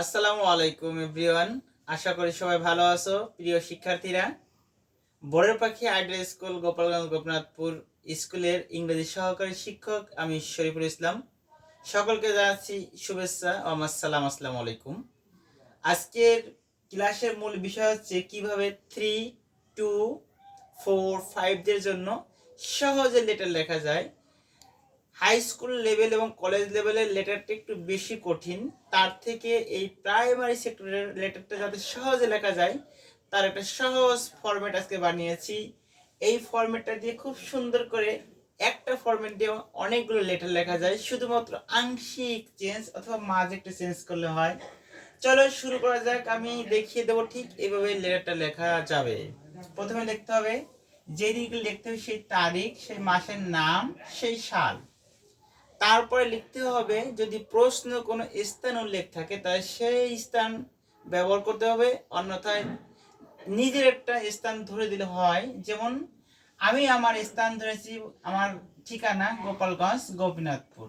আসসালামু আলাইকুম এভরিওয়ান। আশা করি সবাই ভালো আছো প্রিয় শিক্ষার্থীরা। বড়ের পাখি আইডিয়াল স্কুল গোপালগঞ্জ গোপীনাথপুর স্কুলের ইংরেজি সহকারী শিক্ষক আমি শরীফুল ইসলাম। সকলকে জানাচ্ছি শুভেচ্ছা ও আমার সালাম। আসসালামু আলাইকুম। আজকের ক্লাসের মূল বিষয় হচ্ছে কিভাবে 3, 2, 4, 5 দের জন্য সহজে লেটার লেখা যায়। হাই স্কুল লেভেল এবং কলেজ লেভেলের লেটারটা একটু বেশি কঠিন, তার থেকে এই প্রাইমারি সেক্টরের লেটারটা যাতে সহজে লেখা যায় তার একটা সহজ ফরম্যাট আজকে বানিয়েছি। এই ফরম্যাটটা দিয়ে খুব সুন্দর করে একটা ফরম্যাট দিয়ে অনেকগুলো লেটার লেখা যায়, শুধুমাত্র আংশিক চেঞ্জ অথবা মাঝে একটা চেঞ্জ করলে হয়। চলো শুরু করা যাক। আমি দেখিয়ে দেবো ঠিক এইভাবে লেটারটা লেখা যাবে। প্রথমে লিখতে হবে, যেদিকে লিখতে হবে সেই তারিখ, সেই মাসের নাম, সেই সাল। তারপরে লিখতে হবে যদি প্রশ্ন কোনো স্থান উল্লেখ থাকে তাহলে সেই স্থান ব্যবহার করতে হবে, অন্যথায় নিজের একটা স্থান ধরে দিলে হয়। যেমন আমি আমার স্থান ধরেছি, আমার ঠিকানা গোপালগঞ্জ গোপীনাথপুর।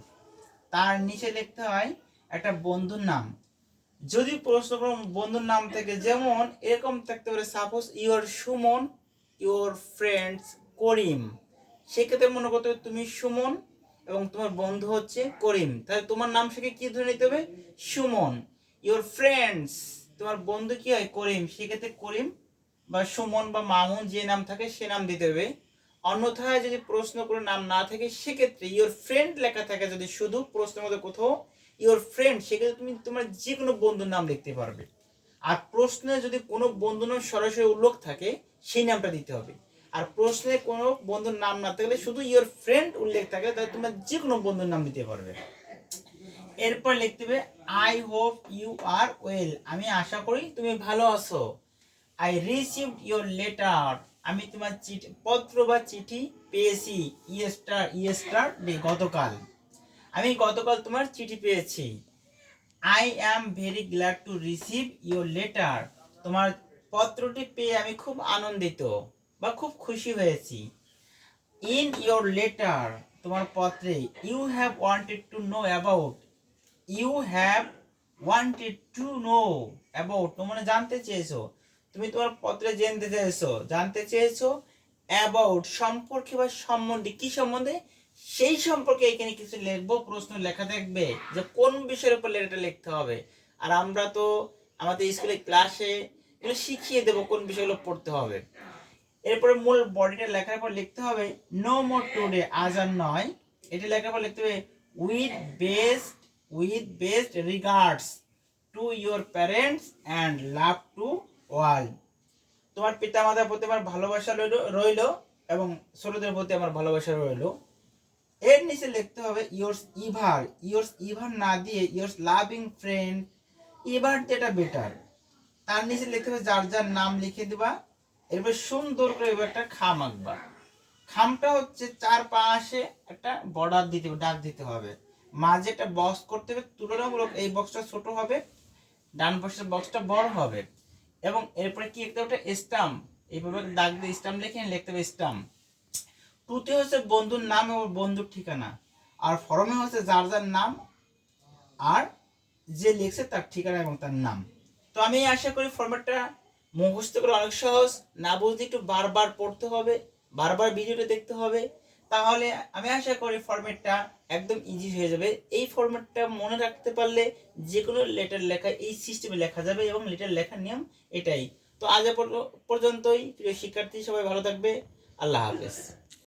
তার নিচে লিখতে হয় একটা বন্ধুর নাম। যদি প্রশ্ন কোনো বন্ধুর নাম থেকে, যেমন এরকম থাকতে পারে, suppose your Suman, your friends Karim. সেক্ষেত্রে মনে করতে হবে তুমি সুমন এবং তোমার বন্ধু হচ্ছে করিম, তাহলে তোমার নাম থেকে কি ধরে নিতে হবে? সুমন। ইউর ফ্রেন্ডস, তোমার বন্ধু কি হয়? করিম। সেক্ষেত্রে করিম বা সুমন বা মামুন যে নাম থাকে সে নাম দিতে হবে। অন্যথায় যদি প্রশ্ন করে নাম না থাকে সেক্ষেত্রে ইউর ফ্রেন্ড লেখা থাকে, যদি শুধু প্রশ্নের মধ্যে কোথাও ইউর ফ্রেন্ড, সেক্ষেত্রে তুমি তোমার যে কোনো বন্ধুর নাম লিখতে পারবে। আর প্রশ্নে যদি কোনো বন্ধুর নাম সরাসরি উল্লেখ থাকে সেই নামটা দিতে হবে। আর প্রশ্নে কোনো বন্ধুর নাম না থাকলে শুধু ইউর ফ্রেন্ড উল্লেখ থাকে, তাহলে তোমরা যে কোনো বন্ধুর নাম দিতে পারবে। এরপর লিখতে হবে I hope you are well, আমি আশা করি তুমি ভালো আছো। আই রিসিভড ইউর লেটার, আমি তোমার চিঠি পত্র বা চিঠি পেয়েছি। ইয়েস্টার ডে, গতকাল। আমি গতকাল তোমার চিঠি পেয়েছি। I am very glad to receive your letter, তোমার পত্রটি পেয়ে আমি খুব আনন্দিত বা খুব খুশি হয়েছি। ইন ইউর লেটার, তোমার পত্রে, you have wanted to know about, you have wanted to know about, তোমরা জানতে চেয়েছো, তুমি তোমার পত্রে জানতে চেয়েছো অ্যাবাউট, সম্পর্কে বা সম্বন্ধে। কি সম্বন্ধে? সেই সম্পর্কে এখানে কিছু লিখবো, প্রশ্ন লেখা থাকবে যে কোন বিষয়ের উপর লেটারটা লিখতে হবে। আর আমরা তো আমাদের স্কুলে ক্লাসে এগুলো শিখিয়ে দেবো কোন বিষয়গুলো পড়তে হবে। এরপরে মূল বডিটা লেখার পর লিখতে হবে নো মোর টুডে, আজ আর নয়। এটা লেখার পর লিখতে হবে with best regards to your parents and love to all, তোমার পিতামাতার প্রতি আমার ভালোবাসা রইল এবং ছোটদের প্রতি আমার ভালোবাসা রইল। এর নিচে লিখতে হবে ইয়োর্স ইভার না দিয়ে ইয়োর্স লাভিং ফ্রেন্ড, এবার যেটা বেটার। তার নিচে লিখতে হবে যার যার নাম লিখে দিবা। এরপর সুন্দর করে এবার একটা খাম আঁকবা। খামটা হচ্ছে চারপাশে একটা বর্ডার দিতে হবে, দাগ দিতে হবে। মাঝে একটা বক্স করতে হবে, তুলনামূলক এই বক্সটা ছোট হবে, ডান পাশের বক্সটা বড় হবে। এবং এরপরে কি লিখতে হবে? স্টাম্প। এইভাবে দাগ দিয়ে স্টাম্প লিখে লিখতে হবে স্টাম্প। টুতে হচ্ছে বন্ধুর নাম এবং বন্ধুর ঠিকানা, আর ফরমে হচ্ছে যার যার নাম আর যে লিখছে তার ঠিকানা এবং তার নাম। তো আমি আশা করি ফরম্যাটটা মুখস্থ করে অনেক সহজ, না বুঝলে একটু বারবার পড়তে হবে, বারবার ভিডিওটা দেখতে হবে, তাহলে আমি আশা করি ফরম্যাটটা একদম ইজি হয়ে যাবে। এই ফরম্যাটটা মনে রাখতে পারলে যে কোনো লেটার লেখা এই সিস্টেমে লেখা যাবে এবং লেটার লেখার নিয়ম এটাই। তো আজ পর্যন্তই প্রিয় শিক্ষার্থী, সবাই ভালো থাকবে। আল্লাহ হাফেজ।